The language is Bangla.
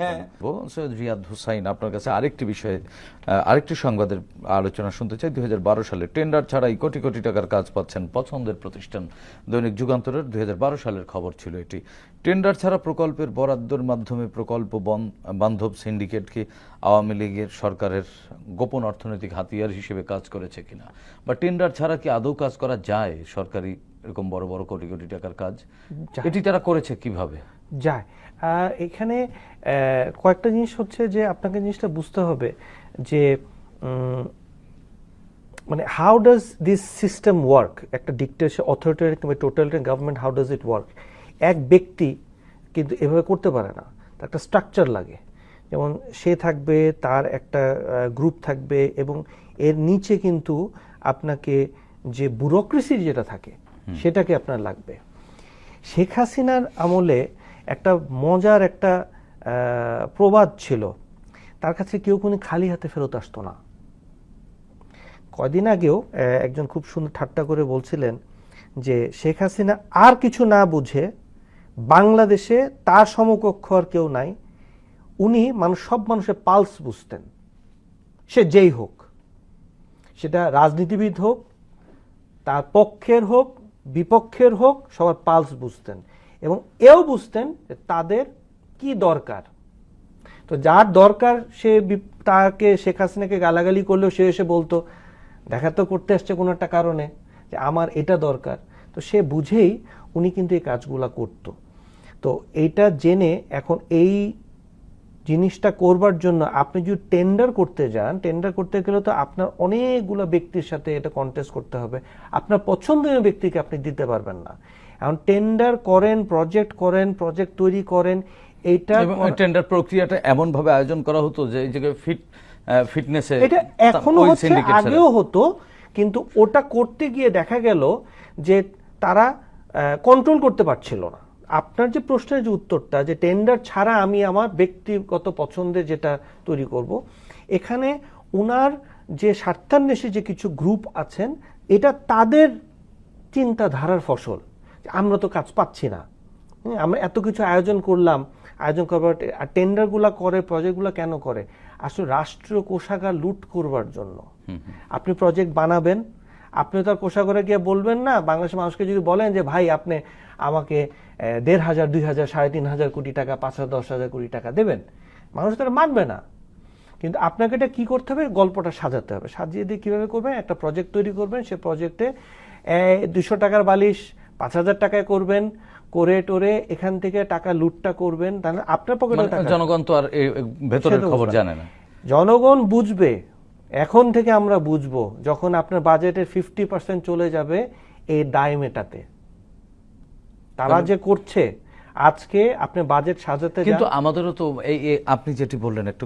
হ্যাঁ, সৈয়দ রিয়াদ হুসাইন, আপনার কাছে আরেকটি বিষয়ে আরেকটি সংবাদের আলোচনা শুনতে চাই। 2012 সালে টেন্ডার ছাড়াই কোটি কোটি টাকার কাজ পাচ্ছেন পছন্দের প্রতিষ্ঠান। দৈনিক যুগান্তরের 2012 সালের খবর ছিল এটি। টেন্ডার ছাড়া প্রকল্পের বরাদ্দের মাধ্যমে প্রকল্প বান্ধব সিন্ডিকেটকে আওয়ামী লীগের সরকারের গোপন অর্থনৈতিক হাতিয়ার হিসেবে কাজ করেছে কিনা, বা টেন্ডার ছাড়া কি আদৌ কাজ করা যায়? সরকারি এরকম বড় বড় কোটি কোটি টাকার কাজ এটি তারা করেছে কিভাবে? যায় এখানে কয়েকটা জিনিস হচ্ছে যে আপনাকে জিনিসটা বুঝতে হবে যে মানে how does this system work. একটা ডিক্টেটরশিপ, অথরিটারিয়ান কিংবা totalitarian government, how does it work. এক ব্যক্তি কিন্তু এভাবে করতে পারে না, তার একটা স্ট্রাকচার লাগে। যেমন সে থাকবে, তার একটা গ্রুপ থাকবে, এবং এর নিচে কিন্তু আপনাকে যে ব্যুরোক্রেসি যেটা থাকে সেটাকে আপনার লাগবে। শেখ হাসিনার আমলে একটা মজার একটা প্রবাদ ছিল, তার কাছে কেউ কোনো খালি হাতে ফেরত আসতো না। কয়দিন আগেও একজন খুব সুন্দর ঠাট্টা করে বলছিলেন যে শেখ হাসিনা আর কিছু না বুঝে, বাংলাদেশে তার সমকক্ষ আর কেউ নাই, উনি সব মানুষের পালস বুঝতেন, সে যেই হোক, সেটা রাজনীতিবিদ হোক, তার পক্ষের হোক বিপক্ষের হোক, সবার পালস বুঝতেন, এবং এও বুঝতেন যে তাদের কি দরকার। তো যার দরকার সে তাকে শেখ হাসিনাকে গালাগালি করলেও সে এসে বলতো, দেখা তো করতে আসছে কোনো একটা কারণে, যে আমার এটা দরকার। তো সে বুঝেই উনি কিন্তু এই কাজগুলা করত। তো এইটা জেনে এখন এই জিনিসটা করবার জন্য আপনি যদি টেন্ডার করতে যান, টেন্ডার করতে গেলে তো আপনার অনেকগুলো ব্যক্তির সাথে এটা কন্টেস্ট করতে হবে। আপনার পছন্দের ব্যক্তিকে আপনি দিতে পারবেন না। এখন টেন্ডার করেন, প্রজেক্ট তৈরি করেন, এইটা টেন্ডার প্রক্রিয়াটা এমন ভাবে আয়োজন করা হতো যে এই জায়গায় ফিটনেসে এটা এখনো হচ্ছে, আগেও হতো, কিন্তু ওটা করতে গিয়ে দেখা গেল যে তারা কন্ট্রোল করতে পারছিল না। আপনার যে প্রশ্নের যে উত্তরটা, যে টেন্ডার ছাড়া আমি আমার ব্যক্তিগত পছন্দের যেটা তৈরি করব, এখানে ওনার যে স্বার্থান্বেষী যে কিছু গ্রুপ আছেন, এটা তাদের চিন্তাধারার ফসল। আমরা তো কাজ পাচ্ছি না, আমরা এত কিছু আয়োজন করলাম, আয়োজন করবার টেন্ডারগুলো করে, প্রজেক্টগুলো কেন করে? আসলে রাষ্ট্রীয় কোষাগার লুট করবার জন্য। আপনি প্রজেক্ট বানাবেন, আপনি তার কোষাগারে গিয়ে বলবেন না, বাংলাদেশের মানুষকে যদি বলেন যে ভাই আপনি আমাকে 1,500, 2,000, 3,500 কোটি টাকা, 5,000, 10,000 কোটি টাকা দেবেন, মানুষ তারা মানবে না। কিন্তু আপনাকে এটা কি করতে হবে? গল্পটা সাজাতে হবে। সাজিয়ে দিয়ে কিভাবে করবেন? একটা প্রজেক্ট তৈরি করবেন, সে প্রজেক্টে 200 টাকার বালিশ 5,000 টাকায় করবেন, করে টোরে এখান থেকে টাকা লুটটা করবেন, তাহলে আপনার পকেটে টাকা। জনগণ তো আর ভেতরের খবর জানে না। জনগণ বুঝবে, এখন থেকে আমরা বুঝবো, যখন আপনার বাজেটের 50% চলে যাবে এই দায় মেটাতে। তারা যে করছে, আজকে আপনি বাজেট সাজাতে, কিন্তু আমাদেরও তো এই আপনি যেটি বললেন একটু